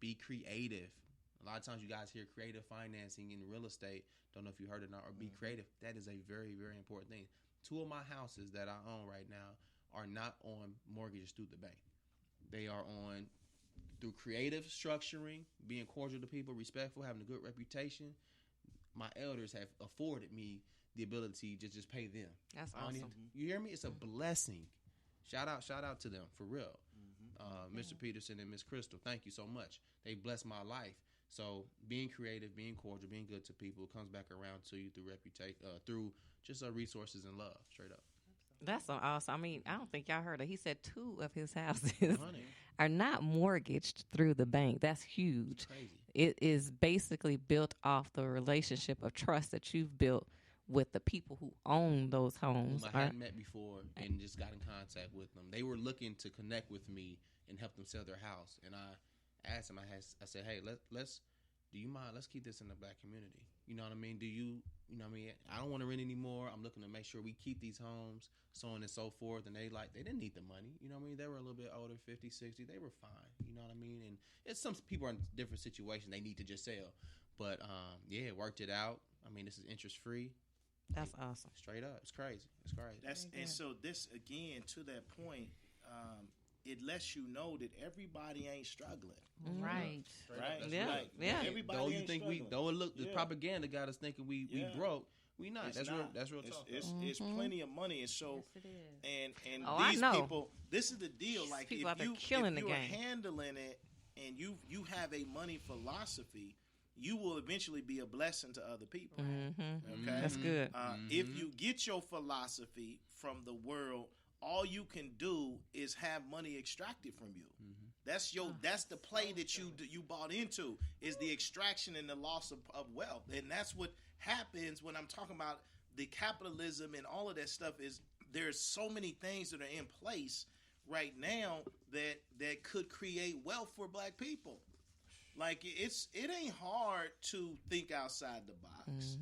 Be creative. A lot of times you guys hear creative financing in real estate. Don't know if you heard it or not, or be creative. That is a very, very important thing. 2 of my houses that I own right now are not on mortgages through the bank. They are on through creative structuring, being cordial to people, respectful, having a good reputation. My elders have afforded me the ability to just pay them. That's awesome. You hear me? It's a blessing. Shout out to them for real. Mr. Peterson and Miss Crystal, thank you so much. They blessed my life. So being creative, being cordial, being good to people comes back around to you through through just resources and love, straight up. That's so awesome. I mean, I don't think y'all heard it. He said 2 of his houses are not mortgaged through the bank. That's huge. Crazy. It is basically built off the relationship of trust that you've built with the people who own those homes. I hadn't met before and just got in contact with them. They were looking to connect with me and help them sell their house. And I asked them, I said, hey, let's do you mind? Let's keep this in the Black community. You know what I mean? You know what I mean? I don't want to rent anymore. I'm looking to make sure we keep these homes, so on and so forth. And they didn't need the money. You know what I mean? They were a little bit older, 50, 60. They were fine. You know what I mean? And it's some people are in different situations. They need to just sell. But, yeah, worked it out. I mean, this is interest free. That's awesome. Straight up. It's crazy. And so this, again, to that point, it lets you know that everybody ain't struggling. Right. Right? Yeah. Like, Yeah. everybody Though you ain't think struggling. though it look, the propaganda got us thinking we broke. We not. It's That's not. real. That's real talk. It's plenty of money, and so Yes, it is. and Oh, I these know. people. This is the deal. Like People out if there you killing the are game. handling it, and you have a money philosophy, you will eventually be a blessing to other people. Okay, That's good. If you get your philosophy from the world, all you can do is have money extracted from you. That's the play that you bought into, is the extraction and the loss of wealth. And that's what happens when I'm talking about the capitalism and all of that stuff. Is there's so many things that are in place right now that could create wealth for Black people. Like it ain't hard to think outside the box,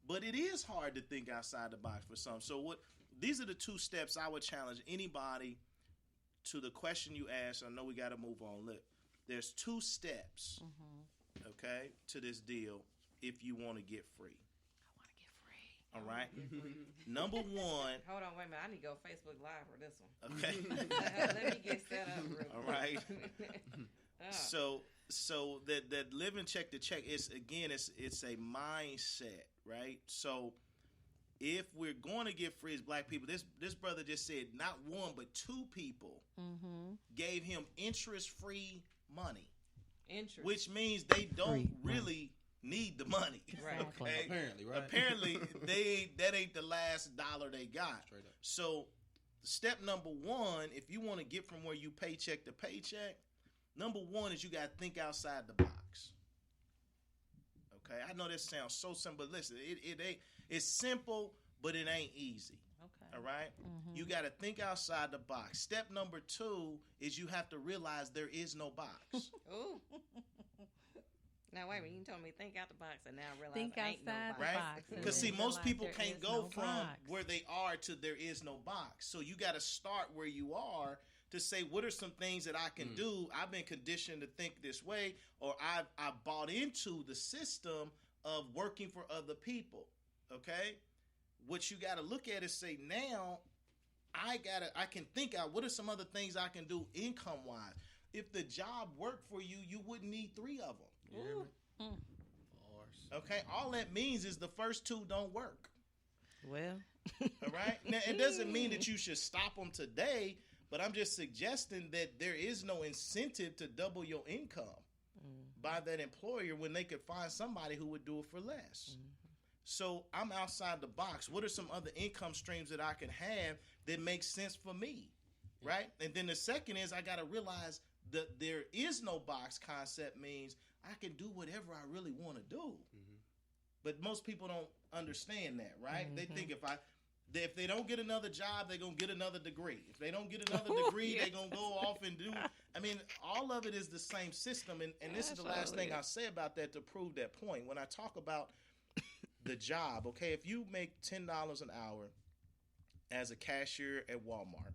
but it is hard to think outside the box for some. So these are the 2 steps I would challenge anybody to. The question you asked, I know we got to move on. Look, there's 2 steps, okay, to this deal if you want to get free. I want to get free. All right. Number 1. Hold on, wait a minute. I need to go Facebook Live for this one. Okay. Let me get set up real quick. All right. So that living check to check is, again, it's a mindset, right? So if we're going to get free as Black people, this brother just said not 1 but 2 people gave him interest-free money. Interest. Which means they don't really need the money. Right. Okay? Apparently, right? Apparently, that ain't the last dollar they got. Straight up. So step number 1, if you want to get from where you paycheck to paycheck, number 1 is you got to think outside the box. Okay, I know this sounds so simple. Listen, it ain't. It's simple, but it ain't easy. Okay. All right? You got to think outside the box. Step number 2 is you have to realize there is no box. Ooh. Now, wait a minute. You told me think out the box, and now I realize Think there ain't no outside box. the Right? box. Because see, most Realize people there can't is go no from box. where they are to there is no box. So you got to start where you are to say, what are some things that I can do? I've been conditioned to think this way, or I've bought into the system of working for other people. Okay? What you got to look at is say, now I can think out what are some other things I can do income wise. If the job worked for you, you wouldn't need 3 of them. Yeah. Okay? All that means is the first 2 don't work. Well. All right? Now, it doesn't mean that you should stop them today, but I'm just suggesting that there is no incentive to double your income by that employer when they could find somebody who would do it for less. So I'm outside the box. What are some other income streams that I can have that make sense for me? Right? And then the second is I got to realize that there is no box concept means I can do whatever I really want to do. But most people don't understand that, right? They think if they don't get another job, they're going to get another degree. If they don't get another degree, they're going to go off and do. I mean, all of it is the same system. And this is the last thing I'll say about that to prove that point. When I talk about the job, okay, if you make $10 an hour as a cashier at Walmart,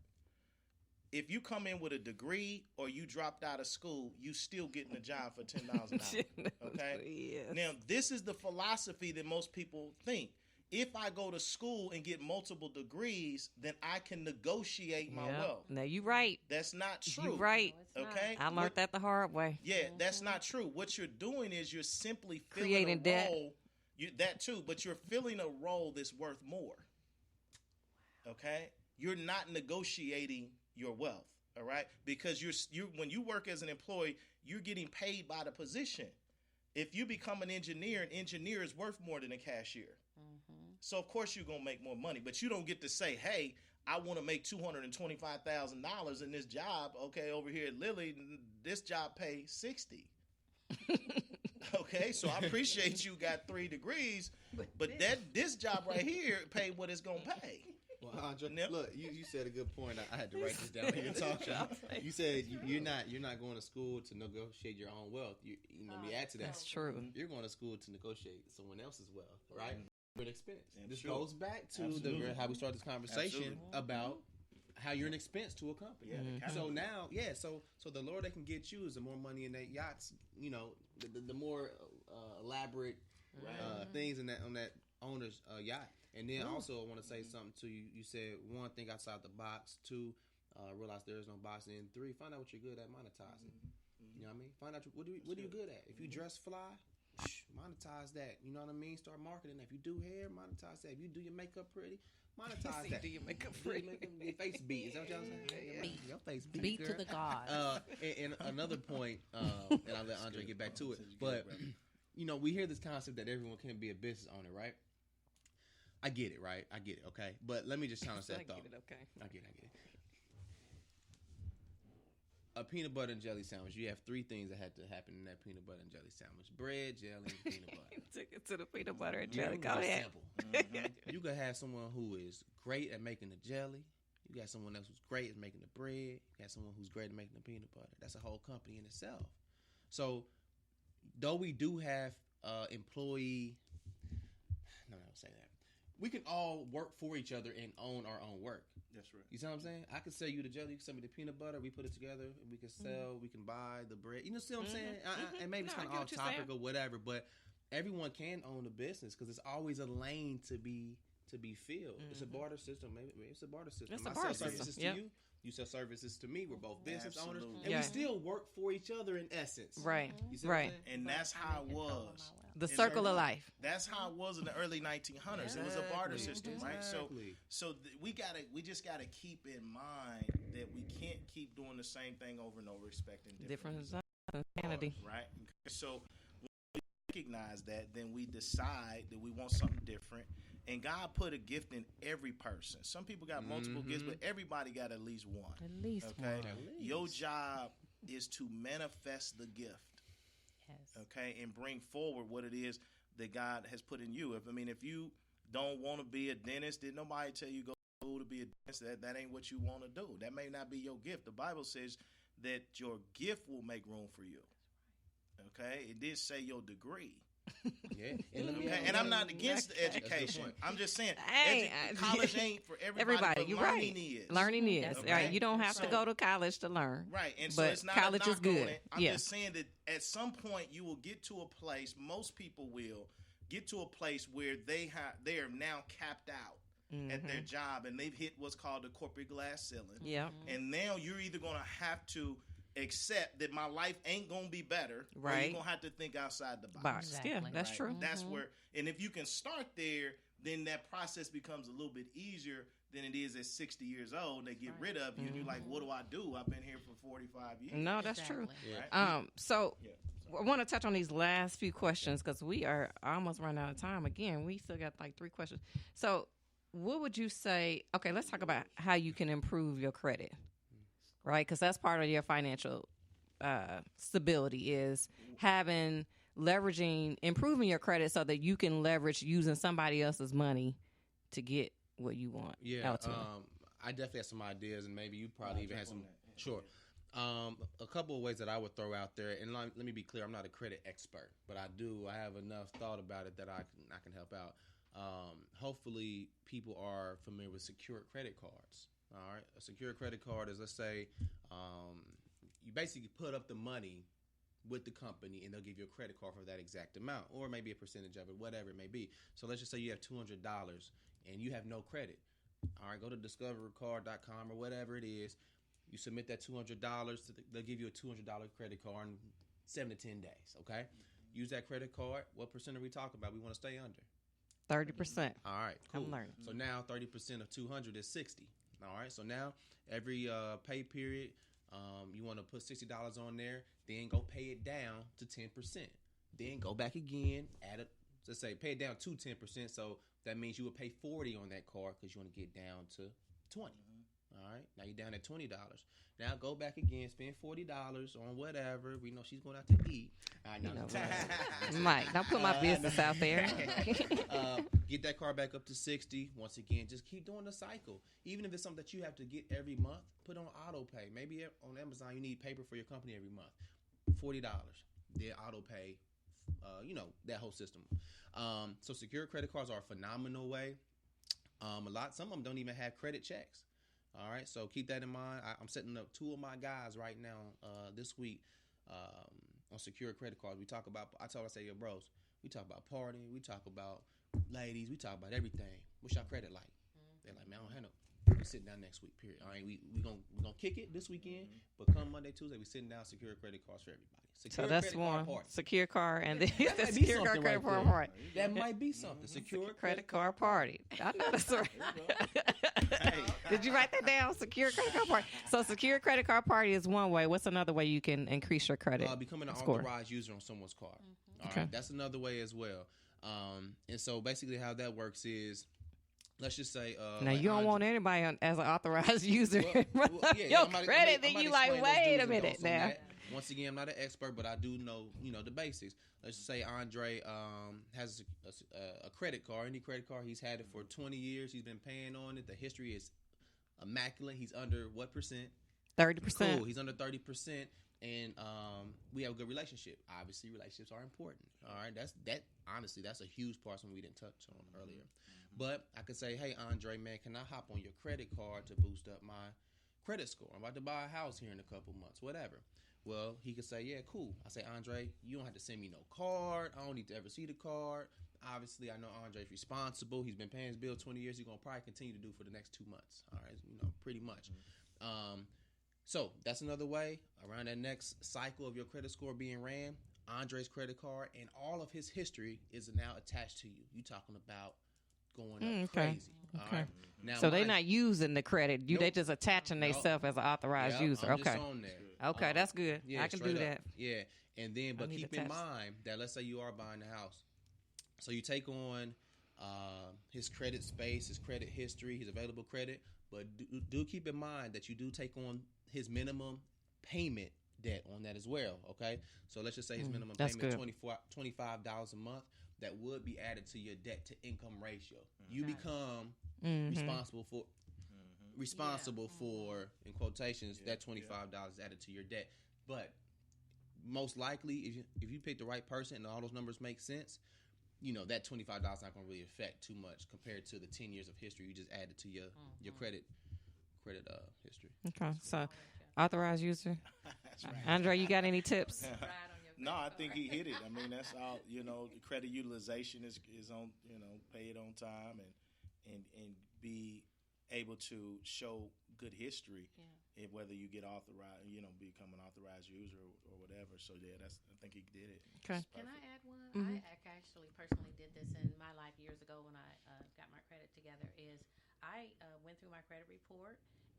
if you come in with a degree or you dropped out of school, you still getting a job for $10 an hour. Okay. Yes. Now, this is the philosophy that most people think. If I go to school and get multiple degrees, then I can negotiate my wealth. Now you right. That's not true. You right. Okay. I learned that the hard way. Yeah, that's not true. What you're doing is you're simply filling Creating a debt. role. That too, but you're filling a role that's worth more. Okay, you're not negotiating your wealth. All right, because you're when you work as an employee, you're getting paid by the position. If you become an engineer is worth more than a cashier. So of course you're gonna make more money, but you don't get to say, "Hey, I want to make $225,000 in this job." Okay, over here at Lilly, this job pays $60,000. Okay, so I appreciate you got 3 degrees, but this job right here pay what it's gonna pay. Well, Andre, look, you said a good point. I had to write this down here talking. You said you're not going to school to negotiate your own wealth. You know, we add to that. That's true. You're going to school to negotiate someone else's wealth, right? An expense. Yeah, this sure. goes back to how we started this conversation about how you're an expense to a company. Yeah, So now, so the lower they can get you is the more money in that yachts. You know, the more elaborate things in on that owner's yacht. And then also I want to say something to you. You said 1, think outside the box. 2, realize there is no box. And 3, find out what you're good at monetizing. You know what I mean? Find out what are you good at. If you dress fly, monetize that. You know what I mean? Start marketing that. If you do hair, monetize that. If you do your makeup pretty, monetize that. Do your makeup pretty. Your face beat. Is that what y'all saying? Your face beat. Beat to the god. And another point, and I'll let Andre get back to it. But you know, we hear this concept that everyone can be a business owner, right? I get it, right? I get it, okay? But let me just challenge that thought. I get it. A peanut butter and jelly sandwich. You have 3 things that had to happen in that peanut butter and jelly sandwich: bread, jelly, and peanut butter. Took it to the peanut butter and jelly. Go It's ahead. simple. You could have someone who is great at making the jelly. You got someone else who's great at making the bread. You got someone who's great at making the peanut butter. That's a whole company in itself. So, though we do have employee, no, I don't say that. We can all work for each other and own our own work. That's right. You see what I'm saying? I can sell you the jelly, you can sell me the peanut butter, we put it together, we can sell, we can buy the bread. You know what I'm saying? And maybe it's kind of off topic or whatever, but everyone can own a business because it's always a lane to be filled. It's a barter system. Maybe it's a barter system. It's a I barter sell services system. to you. You sell services to me. We're both business owners, Absolutely. and Yeah. we still work for each other in essence. Right. You see what I'm Right. saying? And that's how it was. The circle of life. That's how it was in the early 1900s. It was a barter system, right? Exactly. So we just gotta keep in mind that we can't keep doing the same thing over and over, expecting different Different insanity. right? So when we recognize that, then we decide that we want something different. And God put a gift in every person. Some people got multiple gifts, but everybody got at least one. At least Okay, one. your job is to manifest the gift. Yes. Okay, and bring forward what it is that God has put in you. If you don't want to be a dentist, did nobody tell you go to school to be a dentist? That ain't what you want to do. That may not be your gift. The Bible says that your gift will make room for you. Okay, it did say your degree. Yeah. And, let me Okay, and I'm not against the education. point. I'm just saying Hey, college ain't for everybody. Everybody, but you're learning right. is. Learning is. That's Okay. Right. You don't have to So- go to college to learn. Right, and so But it's not college a is knock good. on it. I'm Yeah. just saying that at some point you will get to a place. Most people will get to a place where they are now capped out at their job, and they've hit what's called the corporate glass ceiling. Yeah. And now you're either going to have to accept that my life ain't going to be better, or Right. you're going to have to think outside the box. Box. Exactly. Yeah, that's Right? true. That's where, and if you can start there, then that process becomes a little bit easier than it is at 60 years old. They get rid of you, and you're like, what do I do? I've been here for 45 years. No, that's true. Exactly. Yeah. Right? So Yeah. I want to touch on these last few questions because we are almost running out of time. Again, we still got like 3 questions. So what would you say? Okay, let's talk about how you can improve your credit, right? Because that's part of your financial stability is improving your credit so that you can leverage using somebody else's money to get what you want. Yeah, ultimately. I definitely have some ideas, and maybe you probably even have jump some. on that. Sure. A couple of ways that I would throw out there, and let me be clear, I'm not a credit expert, but I have enough thought about it that I can help out. Hopefully, people are familiar with secured credit cards. All right, a secure credit card is, let's say, you basically put up the money with the company, and they'll give you a credit card for that exact amount, or maybe a percentage of it, whatever it may be. So let's just say you have $200 and you have no credit. All right, go to discovercard.com or whatever it is. You submit that $200. They'll give you a $200 credit card in 7 to 10 days. Okay, use that credit card. What percent are we talking about? We want to stay under 30%. All right, cool. I'm learning. So now 30% of 200 is 60. All right, so now every pay period, you want to put $60 on there, then go pay it down to 10%. Then go back again, add it. Let's say pay it down to 10%. So that means you would pay 40 on that card because you want to get down to 20. All right, now you're down at $20. Now go back again, spend $40 on whatever. We know she's going out to eat. I know. Mike, don't put my business out there. Get that car back up to 60. Once again, just keep doing the cycle. Even if it's something that you have to get every month, put on auto pay. Maybe on Amazon you need paper for your company every month. $40. Then auto pay. That whole system. So secure credit cards are a phenomenal way. Some of them don't even have credit checks. All right, so keep that in mind. I'm setting up 2 of my guys right now this week on secure credit cards. I say, yo, bros, we talk about partying, we talk about ladies, we talk about everything. What's your credit like? They're like, man, I don't have no. We sitting down next week, period. All right, we gonna kick it this weekend, but come Monday, Tuesday, we sitting down secure credit cards for everybody. Secure So that's one secure card, and then That the might be secure something card credit right card there. party. That might be something. Secure Credit card party. I know that's right. Did you write that down? Secure credit card party. So secure credit card party is one way. What's another way you can increase your credit? Becoming an score? authorized user on someone's card. All Okay. right, that's another way as well. And so basically how that works is, let's just say now like you don't Andre- want anybody as an authorized user Well, your yeah, I'm about to- credit. I'm Then about you to like, explain those wait do's a and minute don'ts on now. that. Once again, I'm not an expert, but I do know, the basics. Let's just say Andre has a credit card. Any credit card, he's had it for 20 years. He's been paying on it. The history is immaculate. He's under what percent? 30%. Cool. He's under 30%, and we have a good relationship. Obviously, relationships are important. All right, honestly, that's a huge part, something we didn't touch on earlier. But I could say, hey, Andre, man, can I hop on your credit card to boost up my credit score? I'm about to buy a house here in a couple months, whatever. Well, he could say, yeah, cool. I say, Andre, you don't have to send me no card. I don't need to ever see the card. Obviously, I know Andre's responsible. He's been paying his bill 20 years. He's going to probably continue to do for the next 2 months. All right, pretty much. So that's another way. Around that next cycle of your credit score being ran, Andre's credit card and all of his history is now attached to you. You talking about going up crazy. All right. Now, so they're not using the credit. They just attaching themselves as an authorized user. I'm okay. just on there. Okay, that's good. Yeah, I can do straight that. up. Yeah, and then but need keep to in test. mind that let's say you are buying a house, so you take on his credit space, his credit history, his available credit, but do keep in mind that you do take on his minimum payment debt on that as well. Okay, so let's just say his minimum that's payment good. is $25 a month. That would be added to your debt to income ratio. You become responsible for, in quotations, that $25 added to your debt. But most likely, if you pick the right person and all those numbers make sense, that $25 not going to really affect too much compared to the 10 years of history you just added to your credit history. Okay, so authorized user. That's right. Andre, you got any tips? No, I think he hit it. I mean, that's all. The credit utilization is on. Pay it on time and be able to show good history. Yeah. Whether you get authorized, become an authorized user or whatever. So yeah, I think he did it. Okay. Can I add one? I actually personally did this in my life years ago when I got my credit together. I went through my credit report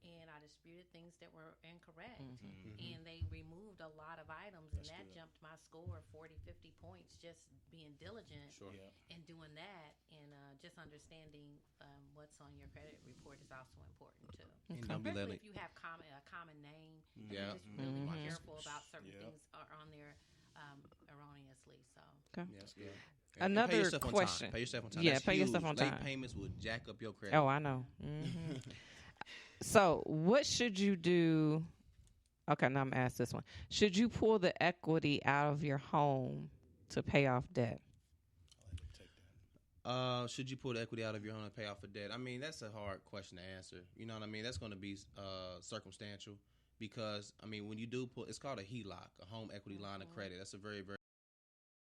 and I disputed things that were incorrect. And they removed a lot of items, and that jumped my score 40, 50 points just being diligent and doing that. And just understanding what's on your credit report is also important too. And don't be Especially letting if you have a common name, Yeah. just really be careful about certain things are on there erroneously. So Okay. That's good. Another pay yourself question. On time. Pay yourself on time. Yeah, That's pay yourself huge. on Late time. payments will jack up your credit. Oh, I know. So, what should you do? Okay, now I'm gonna ask this one. Should you pull the equity out of your home to pay off debt? Should you pull the equity out of your home to pay off a debt? I mean, that's a hard question to answer. You know what I mean? That's going to be circumstantial because, I mean, when you do pull, it's called a HELOC, a home equity line of credit. That's a very, very